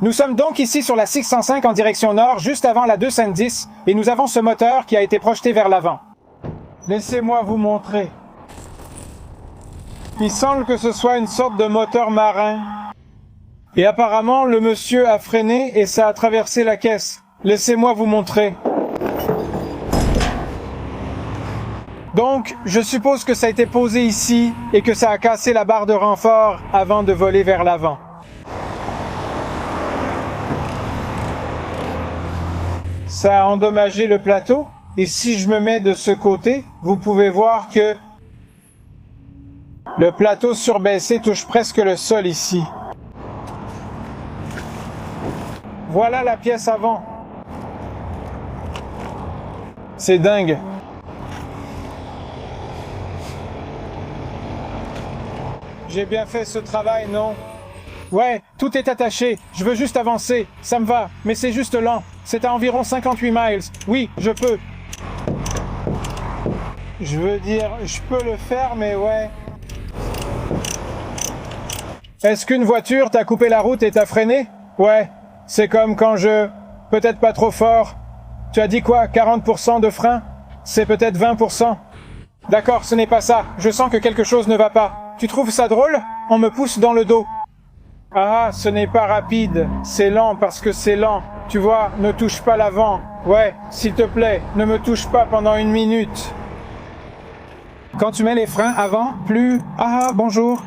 Nous sommes donc ici sur la 605 en direction nord, juste avant la 210, et nous avons ce moteur qui a été projeté vers l'avant. Laissez-moi vous montrer. Il semble que ce soit une sorte de moteur marin. Et apparemment, le monsieur a freiné et ça a traversé la caisse. Laissez-moi vous montrer. Donc, je suppose que ça a été posé ici et que ça a cassé la barre de renfort avant de voler vers l'avant. Ça a endommagé le plateau. Et si je me mets de ce côté, vous pouvez voir que le plateau surbaissé touche presque le sol ici. Voilà la pièce avant. C'est dingue. J'ai bien fait ce travail, non? Ouais, tout est attaché. Je veux juste avancer. Ça me va, mais c'est juste lent. C'est à environ 58 miles. Oui, je peux. Je veux dire, je peux le faire, mais ouais. Est-ce qu'une voiture t'a coupé la route et t'a freiné? Ouais, c'est comme quand je... Peut-être pas trop fort. Tu as dit quoi, 40% de frein? C'est peut-être 20%. D'accord, ce n'est pas ça. Je sens que quelque chose ne va pas. Tu trouves ça drôle? On me pousse dans le dos. Ah, ce n'est pas rapide. C'est lent parce que c'est lent. Tu vois, ne touche pas l'avant. Ouais, s'il te plaît, ne me touche pas pendant 1 minute. Quand tu mets les freins avant, plus... Ah, bonjour.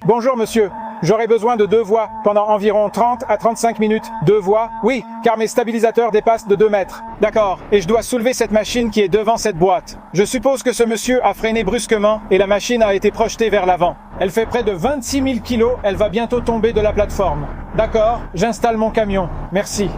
Bonjour monsieur, j'aurai besoin de 2 voies pendant environ 30 à 35 minutes. 2 voies? Oui, car mes stabilisateurs dépassent de 2 mètres. D'accord, et je dois soulever cette machine qui est devant cette boîte. Je suppose que ce monsieur a freiné brusquement et la machine a été projetée vers l'avant. Elle fait près de 26 000 kilos, elle va bientôt tomber de la plateforme. D'accord, j'installe mon camion. Merci.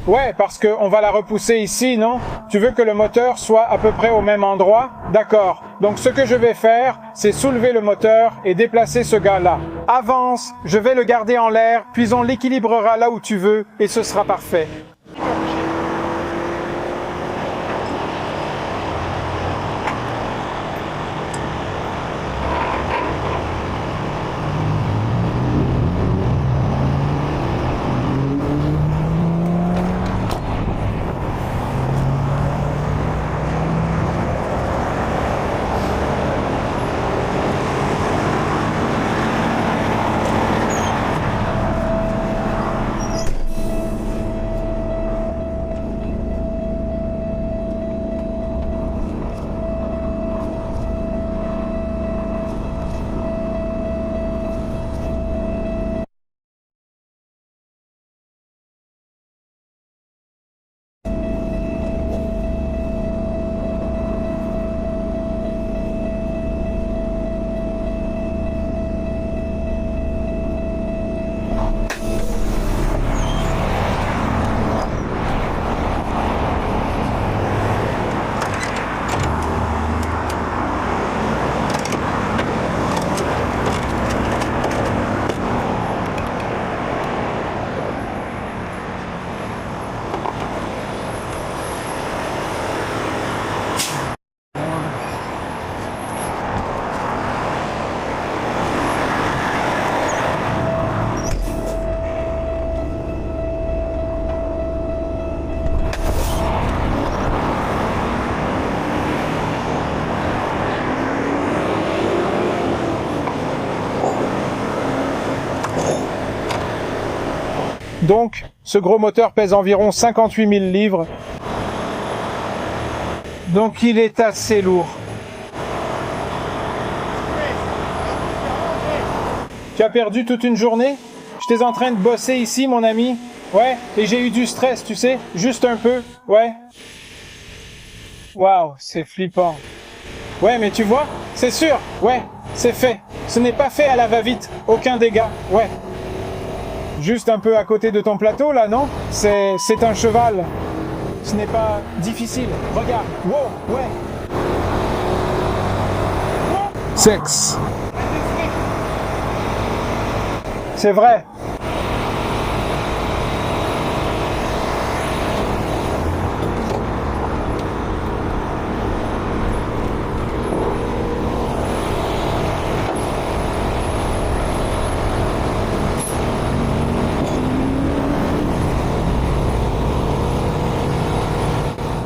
Ouais, parce qu'on va la repousser ici, non? Tu veux que le moteur soit à peu près au même endroit? D'accord. Donc ce que je vais faire, c'est soulever le moteur et déplacer ce gars-là. Avance, je vais le garder en l'air, puis on l'équilibrera là où tu veux, et ce sera parfait. Donc, ce gros moteur pèse environ 58 000 livres. Donc, il est assez lourd. Tu as perdu toute une journée? J'étais en train de bosser ici, mon ami. Ouais, et j'ai eu du stress, tu sais, juste un peu. Ouais. Waouh, c'est flippant. Ouais, mais tu vois, c'est sûr. Ouais, c'est fait. Ce n'est pas fait à la va-vite. Aucun dégât. Ouais. Juste un peu à côté de ton plateau, là, non? C'est un cheval. Ce n'est pas difficile. Regarde. Wow, ouais. Sexe. C'est vrai.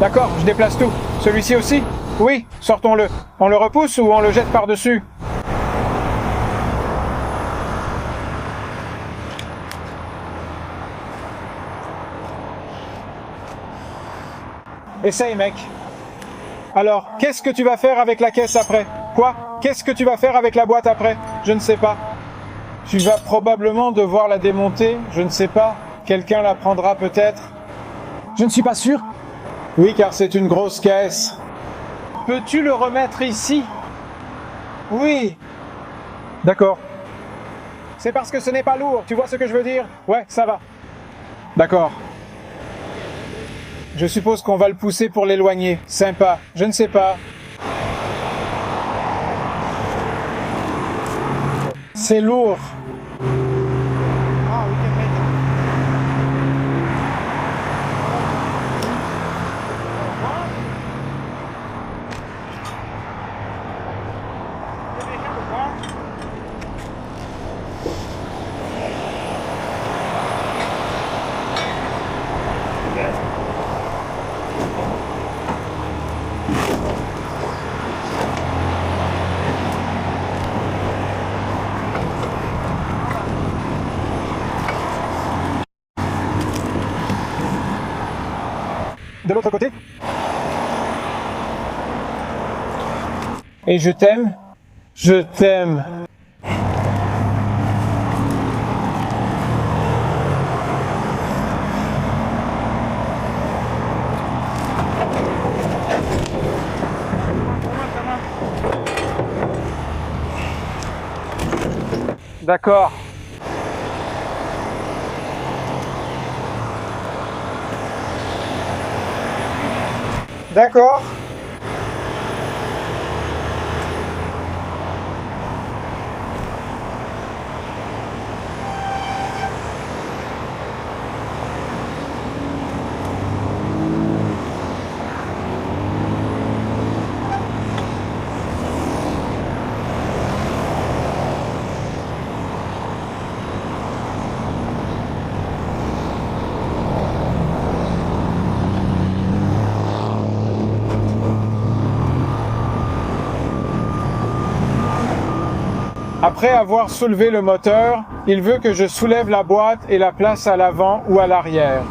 D'accord, je déplace tout. Celui-ci aussi? Oui, sortons-le. On le repousse ou on le jette par-dessus? Essaye, mec. Alors, qu'est-ce que tu vas faire avec la caisse après? Quoi? Qu'est-ce que tu vas faire avec la boîte après? Je ne sais pas. Tu vas probablement devoir la démonter, je ne sais pas. Quelqu'un la prendra peut-être. Je ne suis pas sûr. Oui, car c'est une grosse caisse. Peux-tu le remettre ici? Oui. D'accord. C'est parce que ce n'est pas lourd, tu vois ce que je veux dire? Ouais, ça va. D'accord. Je suppose qu'on va le pousser pour l'éloigner. Sympa. Je ne sais pas. C'est lourd. De l'autre côté. Et je t'aime. Je t'aime. D'accord. D'accord. Après avoir soulevé le moteur, il veut que je soulève la boîte et la place à l'avant ou à l'arrière.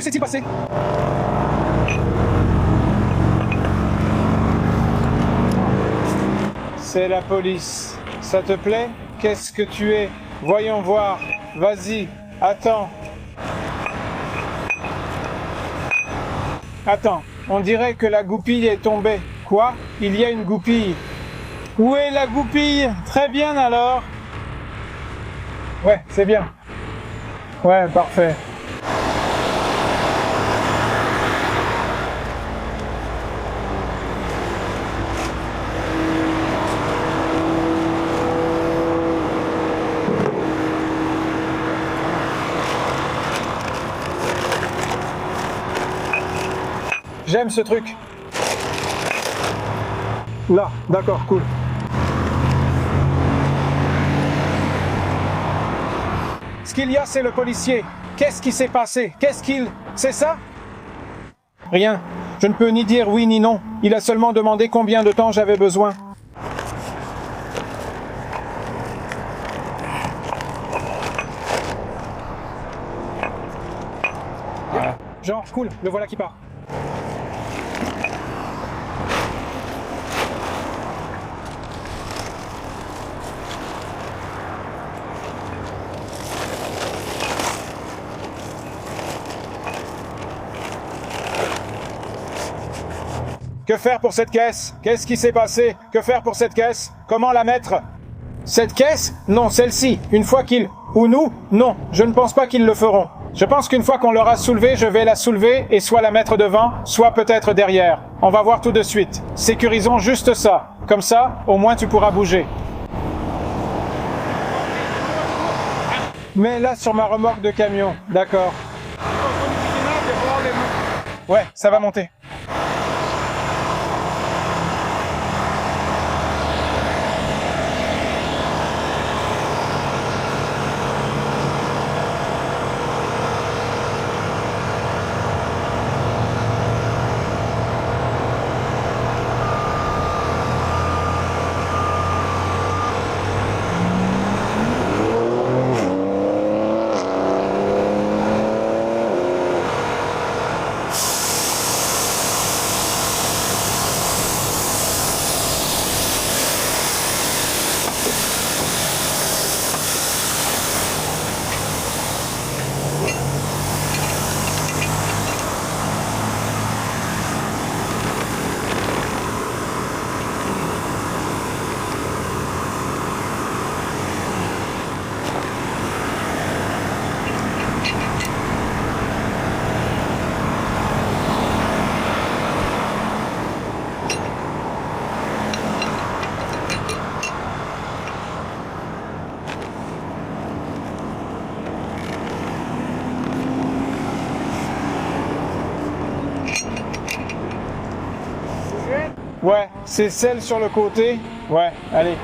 Que s'est-il passé? C'est la police. Ça te plaît? Qu'est-ce que tu es? Voyons voir. Vas-y, attends. Attends, on dirait que la goupille est tombée. Quoi? Il y a une goupille. Où est la goupille? Très bien alors. Ouais, c'est bien. Ouais, parfait. J'aime ce truc. Là, d'accord, cool. Ce qu'il y a, c'est le policier. Qu'est-ce qui s'est passé? C'est ça? Rien. Je ne peux ni dire oui ni non. Il a seulement demandé combien de temps j'avais besoin. Genre, cool, le voilà qui part. Que faire pour cette caisse? Qu'est-ce qui s'est passé? Que faire pour cette caisse? Comment la mettre? Cette caisse? Non, celle-ci. Une fois qu'ils... Ou nous? Non, je ne pense pas qu'ils le feront. Je pense qu'une fois qu'on l'aura soulevée, je vais la soulever et soit la mettre devant, soit peut-être derrière. On va voir tout de suite. Sécurisons juste ça. Comme ça, au moins tu pourras bouger. Mais là sur ma remorque de camion, d'accord. Ouais, ça va monter. Ouais, c'est celle sur le côté. Ouais, allez.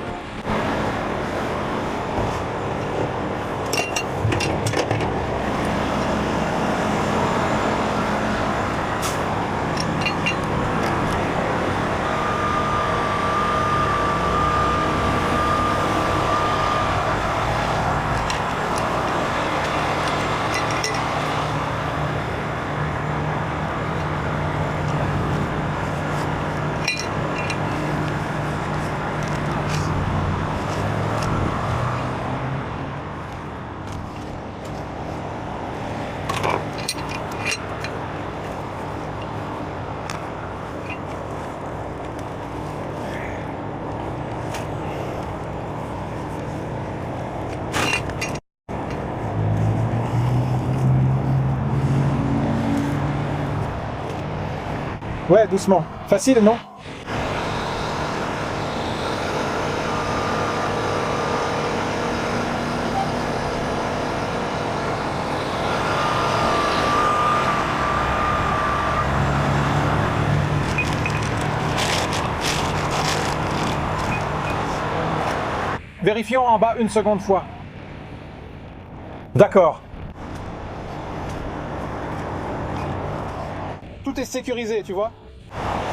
Ouais, doucement. Facile, non? Vérifions en bas une seconde fois. D'accord. Tout est sécurisé, tu vois?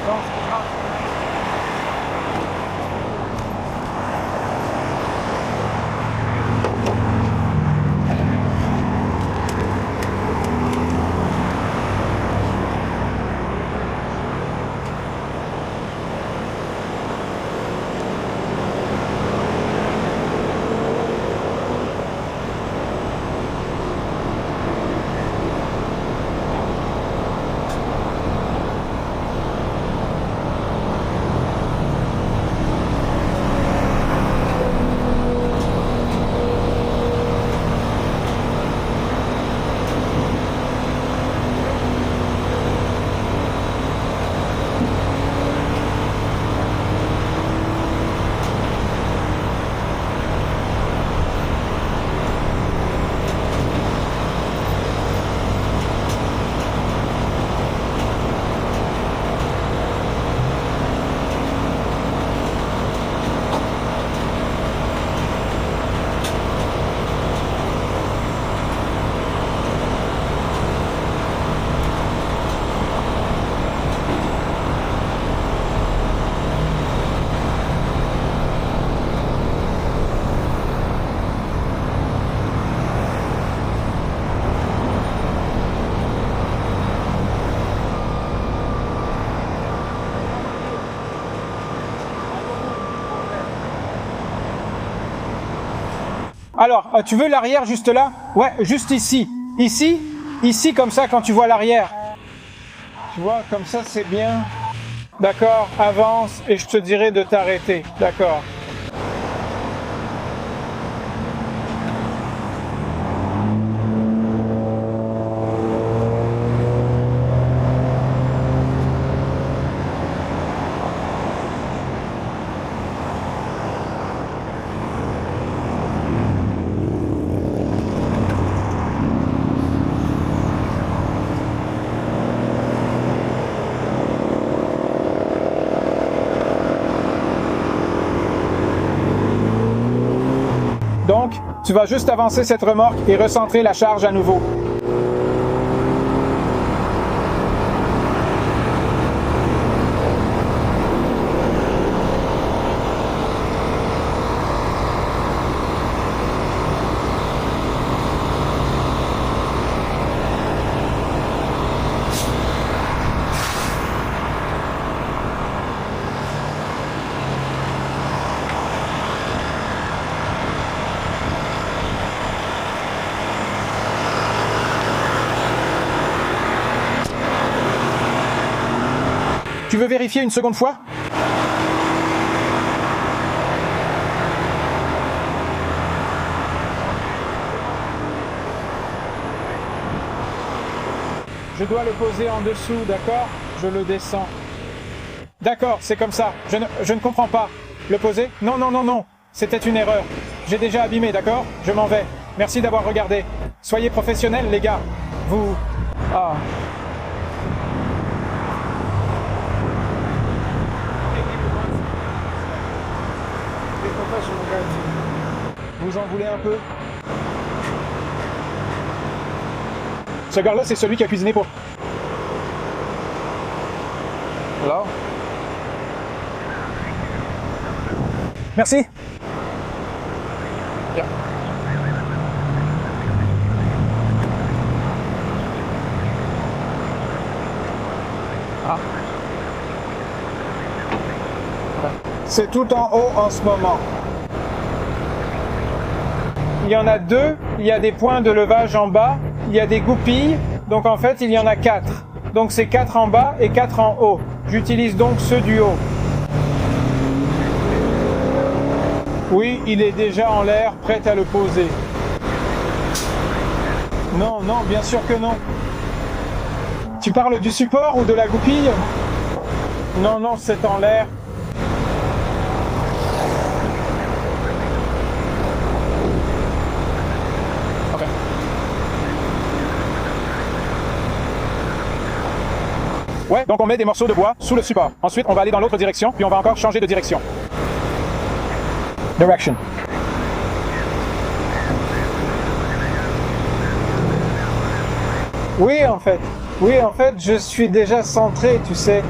Non, c'est pas grave. Alors, tu veux l'arrière juste là? Ouais, juste ici. Ici? Ici, comme ça, quand tu vois l'arrière. Tu vois, comme ça, c'est bien. D'accord, avance et je te dirai de t'arrêter. D'accord. Donc, tu vas juste avancer cette remorque et recentrer la charge à nouveau. Tu veux vérifier une seconde fois? Je dois le poser en dessous, d'accord? Je le descends. D'accord, c'est comme ça. Je ne comprends pas. Le poser? Non, non, non, non. C'était une erreur. J'ai déjà abîmé, d'accord? Je m'en vais. Merci d'avoir regardé. Soyez professionnels, les gars. Vous... Ah... Vous en voulez un peu? Ce gars-là, c'est celui qui a cuisiné pour... Là? Merci. Yeah. Ah. C'est tout en haut en ce moment. Il y en a deux, il y a des points de levage en bas, il y a des goupilles, donc en fait il y en a 4. Donc c'est 4 en bas et 4 en haut. J'utilise donc ceux du haut. Oui, il est déjà en l'air, prêt à le poser. Non, non, bien sûr que non. Tu parles du support ou de la goupille? Non, non, c'est en l'air. Ouais, donc on met des morceaux de bois sous le support. Ensuite, on va aller dans l'autre direction, puis on va encore changer de direction. Direction. Oui, en fait. Oui, en fait, je suis déjà centré, tu sais.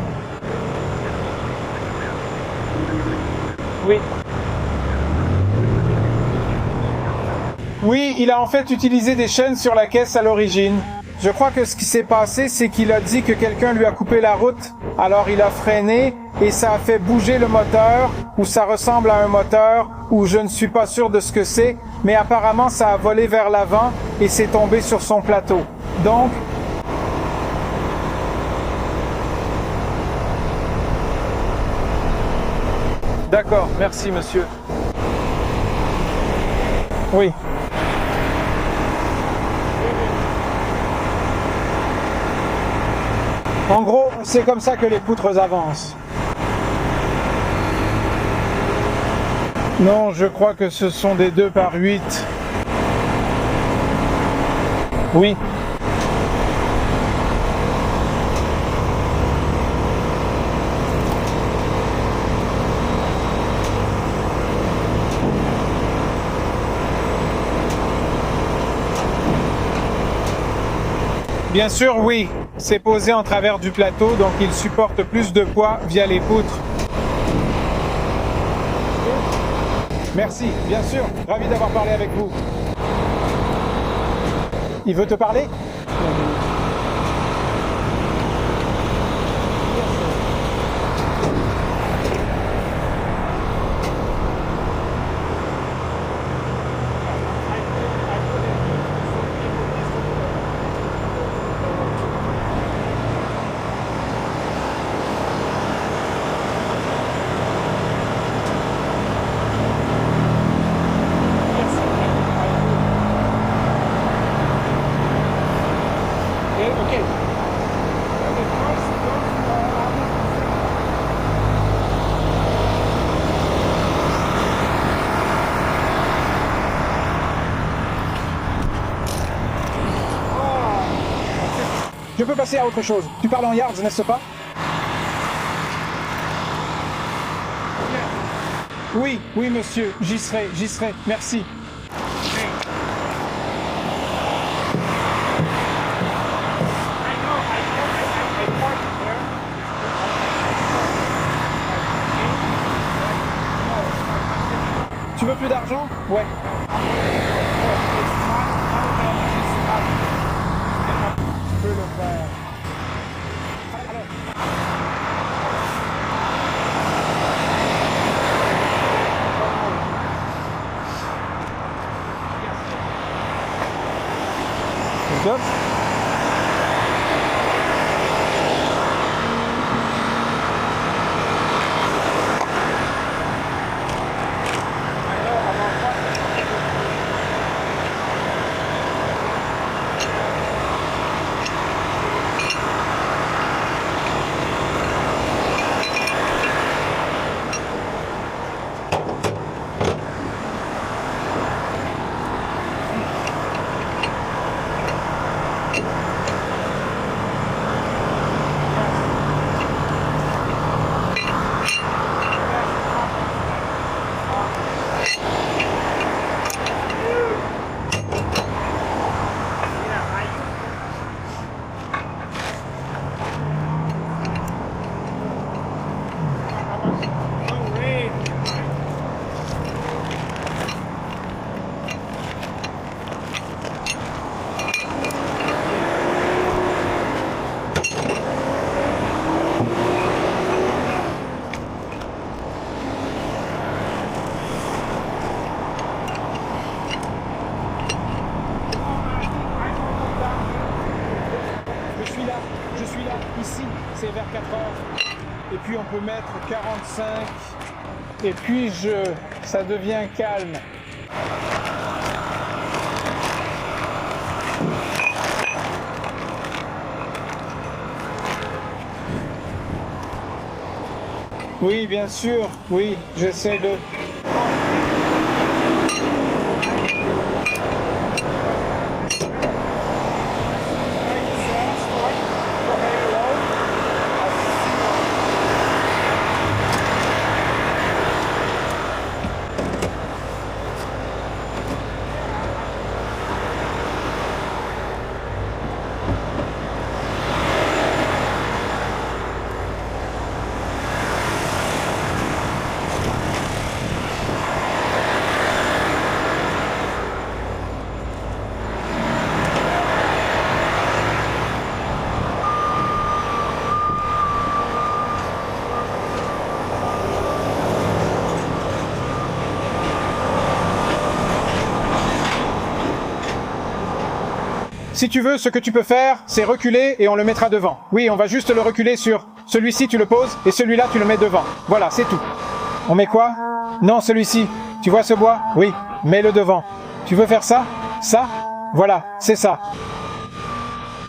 Oui. Oui, il a en fait utilisé des chaînes sur la caisse à l'origine. Je crois que ce qui s'est passé, c'est qu'il a dit que quelqu'un lui a coupé la route, alors il a freiné et ça a fait bouger le moteur, ou ça ressemble à un moteur, ou je ne suis pas sûr de ce que c'est, mais apparemment ça a volé vers l'avant et c'est tombé sur son plateau. Donc, d'accord, merci monsieur. Oui. En gros, c'est comme ça que les poutres avancent. Non, je crois que ce sont des 2x8. Oui. Bien sûr, oui. C'est posé en travers du plateau, donc il supporte plus de poids via les poutres. Merci, bien sûr. Ravi d'avoir parlé avec vous. Il veut te parler? Ok. Je peux passer à autre chose. Tu parles en yards, n'est-ce pas? Oui, oui, monsieur. J'y serai, j'y serai. Merci. Tu veux plus d'argent? Ouais. Tu peux le faire. Stop. Je suis là, ici, c'est vers 4 heures. Et puis on peut mettre 45. Et puis ça devient calme. Oui, bien sûr, oui, j'essaie de... Si tu veux, ce que tu peux faire, c'est reculer et on le mettra devant. Oui, on va juste le reculer sur celui-ci, tu le poses, et celui-là, tu le mets devant. Voilà, c'est tout. On met quoi? Non, celui-ci. Tu vois ce bois? Oui, mets-le devant. Tu veux faire ça? Ça? Voilà, c'est ça.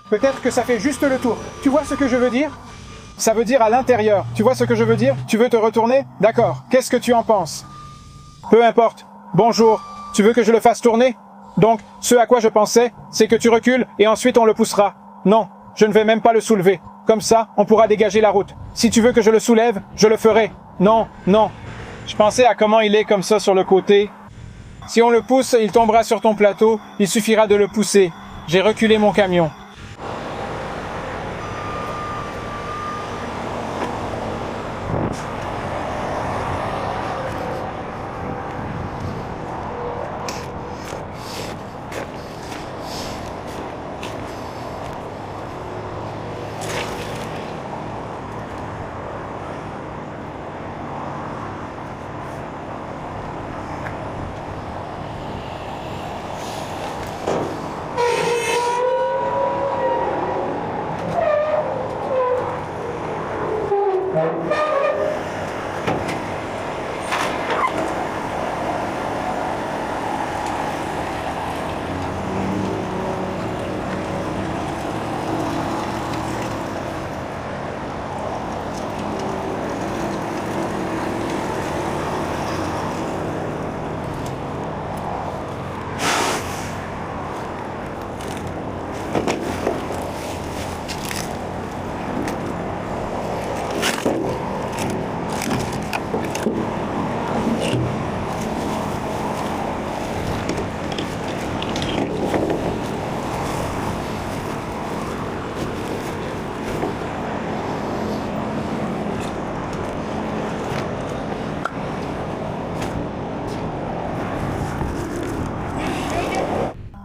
Peut-être que ça fait juste le tour. Tu vois ce que je veux dire? Ça veut dire à l'intérieur. Tu vois ce que je veux dire? Tu veux te retourner? D'accord. Qu'est-ce que tu en penses? Peu importe. Bonjour. Tu veux que je le fasse tourner? Donc, ce à quoi je pensais, c'est que tu recules et ensuite on le poussera. Non, je ne vais même pas le soulever. Comme ça, on pourra dégager la route. Si tu veux que je le soulève, je le ferai. Non, non. Je pensais à comment il est comme ça sur le côté. Si on le pousse, il tombera sur ton plateau. Il suffira de le pousser. J'ai reculé mon camion.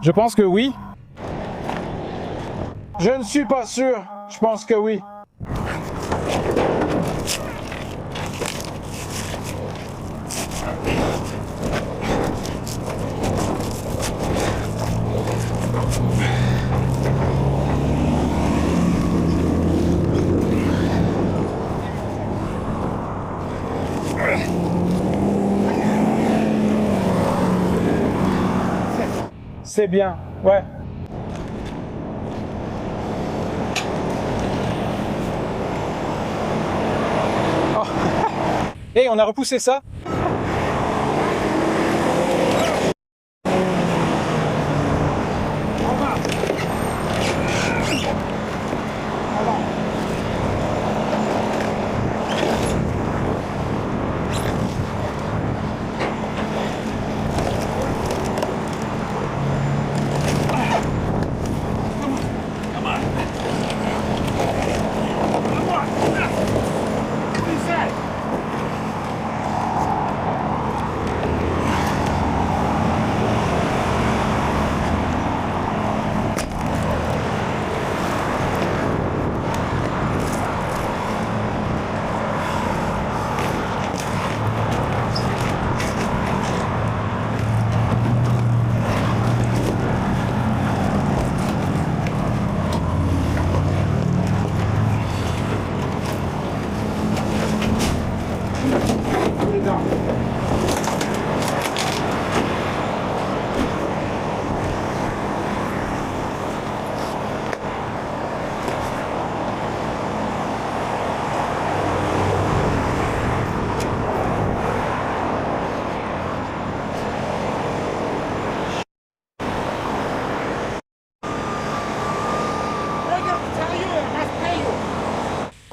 Je pense que oui. Je ne suis pas sûr. Je pense que oui. C'est bien, ouais. Oh. Hey, on a repoussé ça?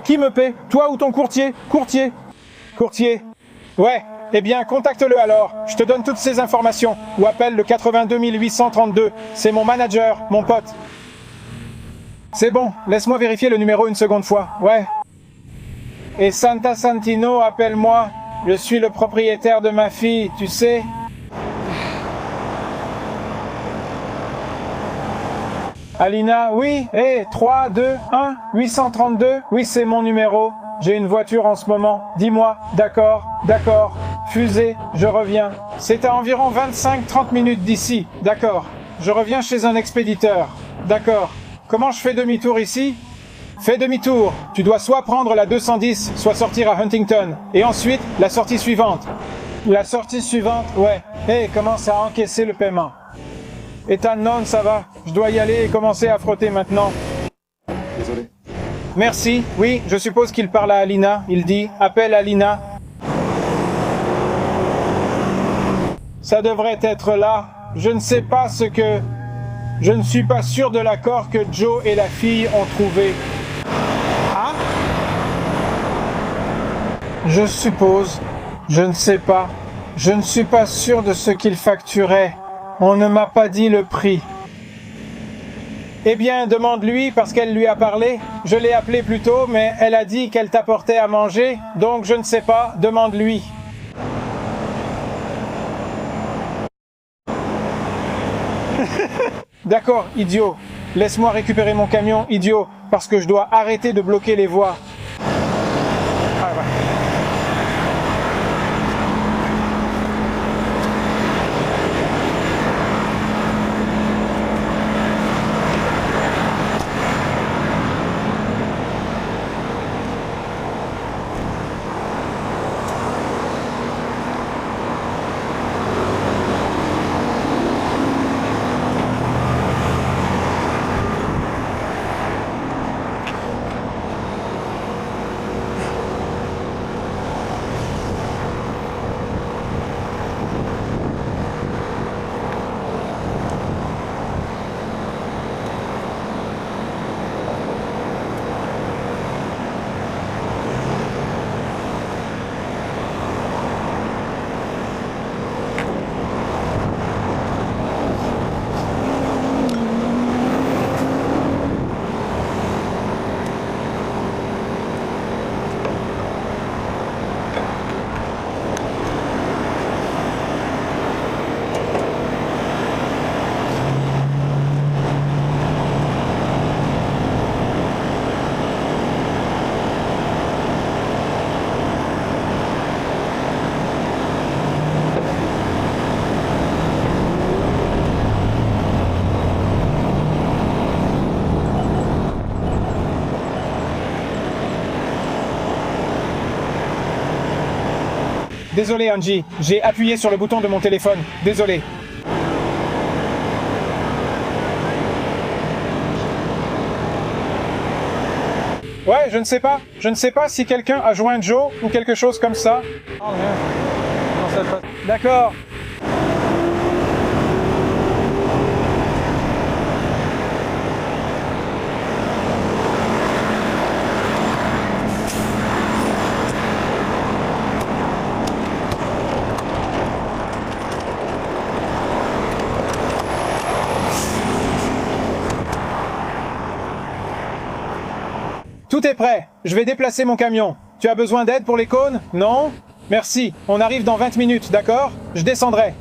Qui me paie? Toi ou ton courtier? Courtier. Courtier. Ouais. Eh bien, contacte-le alors. Je te donne toutes ces informations. Ou appelle le 82 832. C'est mon manager, mon pote. C'est bon. Laisse-moi vérifier le numéro une seconde fois. Ouais. Et Santa Santino, appelle-moi. Je suis le propriétaire de ma fille, tu sais. Alina, oui, 3, 2, 1, 832, oui c'est mon numéro, j'ai une voiture en ce moment, dis-moi, d'accord, fusée, je reviens, c'est à environ 25-30 minutes d'ici, d'accord, je reviens chez un expéditeur, d'accord, comment je fais demi-tour ici? Fais demi-tour, tu dois soit prendre la 210, soit sortir à Huntington, et ensuite la sortie suivante. La sortie suivante, ouais, commence à encaisser le paiement. Ethan, non, ça va. Je dois y aller et commencer à frotter maintenant. Désolé. Merci. Oui, je suppose qu'il parle à Alina. Il dit, appelle Alina. Ça devrait être là. Je ne sais pas ce que... Je ne suis pas sûr de l'accord que Joe et la fille ont trouvé. Ah? Je suppose. Je ne sais pas. Je ne suis pas sûr de ce qu'ils facturaient. On ne m'a pas dit le prix. Eh bien, demande-lui parce qu'elle lui a parlé. Je l'ai appelée plus tôt, mais elle a dit qu'elle t'apportait à manger. Donc, je ne sais pas. Demande-lui. D'accord, idiot. Laisse-moi récupérer mon camion, idiot, parce que je dois arrêter de bloquer les voies. Ah, ouais. Désolé, Angie. J'ai appuyé sur le bouton de mon téléphone. Désolé. Ouais, je ne sais pas. Je ne sais pas si quelqu'un a joint Joe ou quelque chose comme ça. Oh, merde. D'accord. Tout est prêt. Je vais déplacer mon camion. Tu as besoin d'aide pour les cônes? Non? Merci. On arrive dans 20 minutes, d'accord? Je descendrai.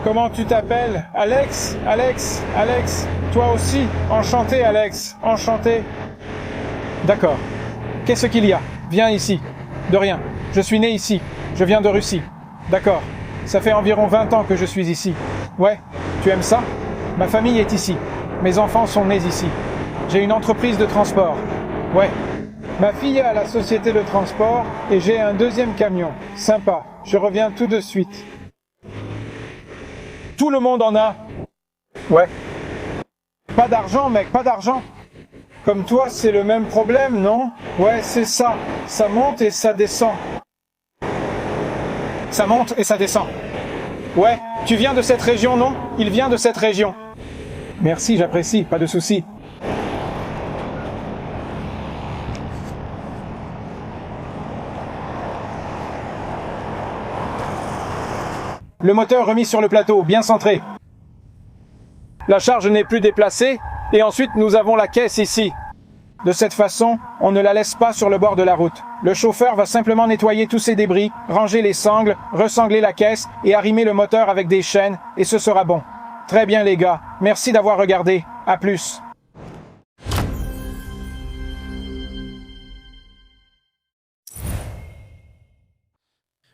Comment tu t'appelles? Alex? Alex? Alex? Toi aussi? Enchanté, Alex. Enchanté. D'accord. Qu'est-ce qu'il y a? Viens ici. De rien. Je suis né ici. Je viens de Russie. D'accord. Ça fait environ 20 ans que je suis ici. Ouais. Tu aimes ça? Ma famille est ici. Mes enfants sont nés ici. J'ai une entreprise de transport. Ouais. Ma fille a la société de transport et j'ai un deuxième camion. Sympa. Je reviens tout de suite. Tout le monde en a. Ouais. Pas d'argent, mec, pas d'argent. Comme toi, c'est le même problème, non? Ouais, c'est ça. Ça monte et ça descend. Ça monte et ça descend. Ouais, tu viens de cette région, non? Il vient de cette région. Merci, j'apprécie, pas de souci. Le moteur remis sur le plateau, bien centré. La charge n'est plus déplacée, et ensuite nous avons la caisse ici. De cette façon, on ne la laisse pas sur le bord de la route. Le chauffeur va simplement nettoyer tous ces débris, ranger les sangles, ressangler la caisse et arrimer le moteur avec des chaînes, et ce sera bon. Très bien les gars, merci d'avoir regardé. À plus.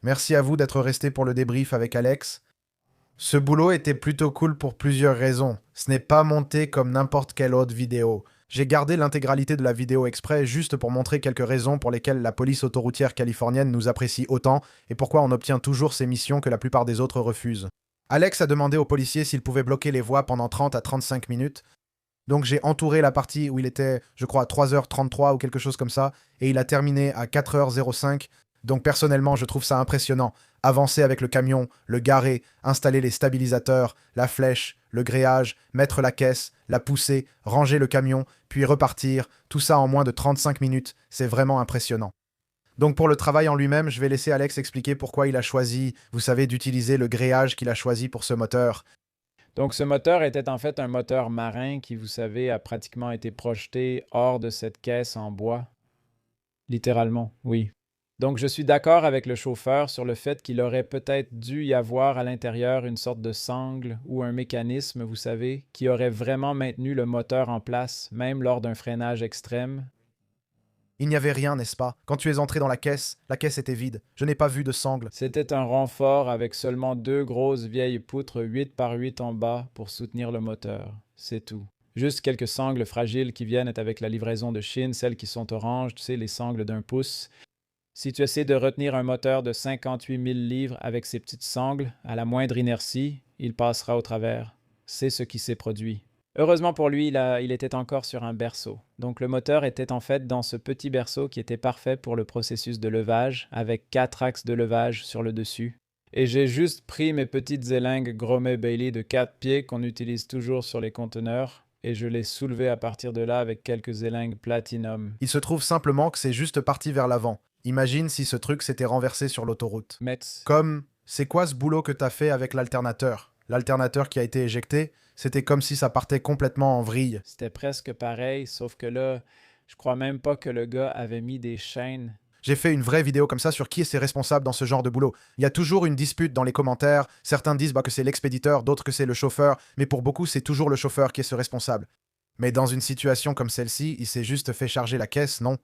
Merci à vous d'être resté pour le débrief avec Alex. Ce boulot était plutôt cool pour plusieurs raisons. Ce n'est pas monté comme n'importe quelle autre vidéo. J'ai gardé l'intégralité de la vidéo exprès juste pour montrer quelques raisons pour lesquelles la police autoroutière californienne nous apprécie autant et pourquoi on obtient toujours ces missions que la plupart des autres refusent. Alex a demandé aux policiers s'ils pouvaient bloquer les voies pendant 30 à 35 minutes. Donc j'ai entouré la partie où il était, je crois, à 3h33 ou quelque chose comme ça, et il a terminé à 4h05. Donc personnellement, je trouve ça impressionnant. Avancer avec le camion, le garer, installer les stabilisateurs, la flèche, le gréage, mettre la caisse, la pousser, ranger le camion, puis repartir, tout ça en moins de 35 minutes, c'est vraiment impressionnant. Donc pour le travail en lui-même, je vais laisser Alex expliquer pourquoi il a choisi, vous savez, d'utiliser le gréage qu'il a choisi pour ce moteur. Donc, ce moteur était en fait un moteur marin qui, vous savez, a pratiquement été projeté hors de cette caisse en bois. Littéralement, oui. Donc, je suis d'accord avec le chauffeur sur le fait qu'il aurait peut-être dû y avoir à l'intérieur une sorte de sangle ou un mécanisme, vous savez, qui aurait vraiment maintenu le moteur en place, même lors d'un freinage extrême. Il n'y avait rien, n'est-ce pas? Quand tu es entré dans la caisse était vide. Je n'ai pas vu de sangle. C'était un renfort avec seulement 2 grosses vieilles poutres 8 par 8 en bas pour soutenir le moteur. C'est tout. Juste quelques sangles fragiles qui viennent avec la livraison de Chine, celles qui sont oranges, tu sais, les sangles d'1 pouce. Si tu essaies de retenir un moteur de 58 000 livres avec ces petites sangles, à la moindre inertie, il passera au travers. C'est ce qui s'est produit. Heureusement pour lui, il était encore sur un berceau. Donc le moteur était en fait dans ce petit berceau qui était parfait pour le processus de levage, avec 4 axes de levage sur le dessus. Et j'ai juste pris mes petites élingues Grommet Bailey de 4 pieds qu'on utilise toujours sur les conteneurs, et je l'ai soulevé à partir de là avec quelques élingues Platinum. Il se trouve simplement que c'est juste parti vers l'avant. Imagine si ce truc s'était renversé sur l'autoroute. Metz. Comme, c'est quoi ce boulot que t'as fait avec l'alternateur? L'alternateur qui a été éjecté, c'était comme si ça partait complètement en vrille. C'était presque pareil, sauf que là, je crois même pas que le gars avait mis des chaînes. J'ai fait une vraie vidéo comme ça sur qui est responsable dans ce genre de boulot. Il y a toujours une dispute dans les commentaires. Certains disent que c'est l'expéditeur, d'autres que c'est le chauffeur, mais pour beaucoup, c'est toujours le chauffeur qui est ce responsable. Mais dans une situation comme celle-ci, il s'est juste fait charger la caisse, non?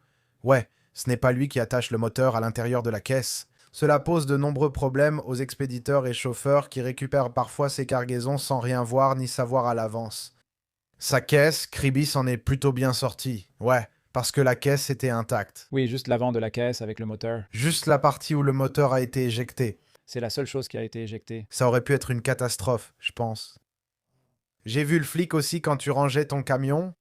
Ouais, ce n'est pas lui qui attache le moteur à l'intérieur de la caisse. Cela pose de nombreux problèmes aux expéditeurs et chauffeurs qui récupèrent parfois ces cargaisons sans rien voir ni savoir à l'avance. Sa caisse, Kribi s'en est plutôt bien sorti. Ouais, parce que la caisse était intacte. Oui, juste l'avant de la caisse avec le moteur. Juste la partie où le moteur a été éjecté. C'est la seule chose qui a été éjectée. Ça aurait pu être une catastrophe, je pense. J'ai vu le flic aussi quand tu rangeais ton camion.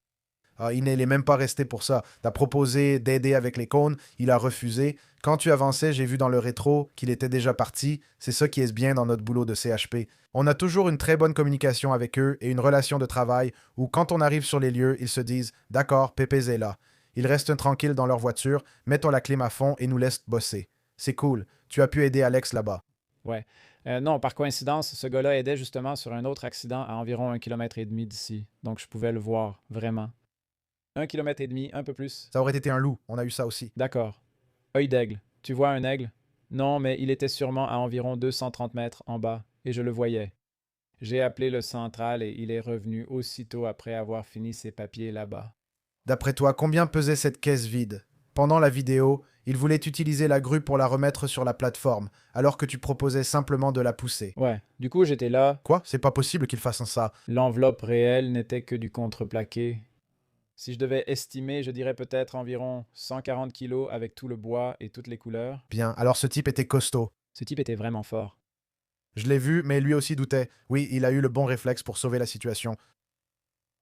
Il n'est même pas resté pour ça. T'as proposé d'aider avec les cônes, il a refusé. Quand tu avançais, j'ai vu dans le rétro qu'il était déjà parti. C'est ça qui est bien dans notre boulot de CHP. On a toujours une très bonne communication avec eux et une relation de travail où quand on arrive sur les lieux, ils se disent « D'accord, Pépé est là ». Ils restent tranquilles dans leur voiture, mettent la clim à fond et nous laissent bosser. C'est cool. Tu as pu aider Alex là-bas. Ouais. Non, par coïncidence, ce gars-là aidait justement sur un autre accident à environ 1,5 km d'ici. Donc je pouvais le voir, vraiment. 1,5 km, un peu plus. Ça aurait été un loup, on a eu ça aussi. D'accord. Œil d'aigle. Tu vois un aigle? Non, mais il était sûrement à environ 230 mètres en bas, et je le voyais. J'ai appelé le central et il est revenu aussitôt après avoir fini ses papiers là-bas. D'après toi, combien pesait cette caisse vide? Pendant la vidéo, il voulait utiliser la grue pour la remettre sur la plateforme, alors que tu proposais simplement de la pousser. Ouais, du coup j'étais là. Quoi? C'est pas possible qu'il fasse ça. L'enveloppe réelle n'était que du contreplaqué. Si je devais estimer, je dirais peut-être environ 140 kilos avec tout le bois et toutes les couleurs. Bien, alors ce type était costaud. Ce type était vraiment fort. Je l'ai vu, mais lui aussi doutait. Oui, il a eu le bon réflexe pour sauver la situation.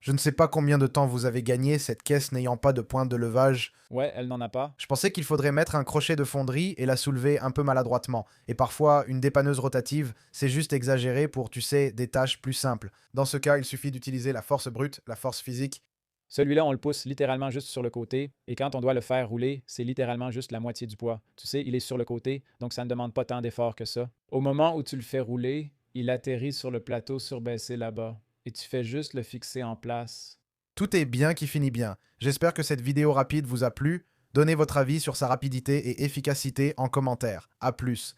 Je ne sais pas combien de temps vous avez gagné, cette caisse n'ayant pas de point de levage. Ouais, elle n'en a pas. Je pensais qu'il faudrait mettre un crochet de fonderie et la soulever un peu maladroitement. Et parfois, une dépanneuse rotative, c'est juste exagéré pour, tu sais, des tâches plus simples. Dans ce cas, il suffit d'utiliser la force brute, la force physique. Celui-là, on le pousse littéralement juste sur le côté, et quand on doit le faire rouler, c'est littéralement juste la moitié du poids. Tu sais, il est sur le côté, donc ça ne demande pas tant d'effort que ça. Au moment où tu le fais rouler, il atterrit sur le plateau surbaissé là-bas, et tu fais juste le fixer en place. Tout est bien qui finit bien. J'espère que cette vidéo rapide vous a plu. Donnez votre avis sur sa rapidité et efficacité en commentaire. À plus.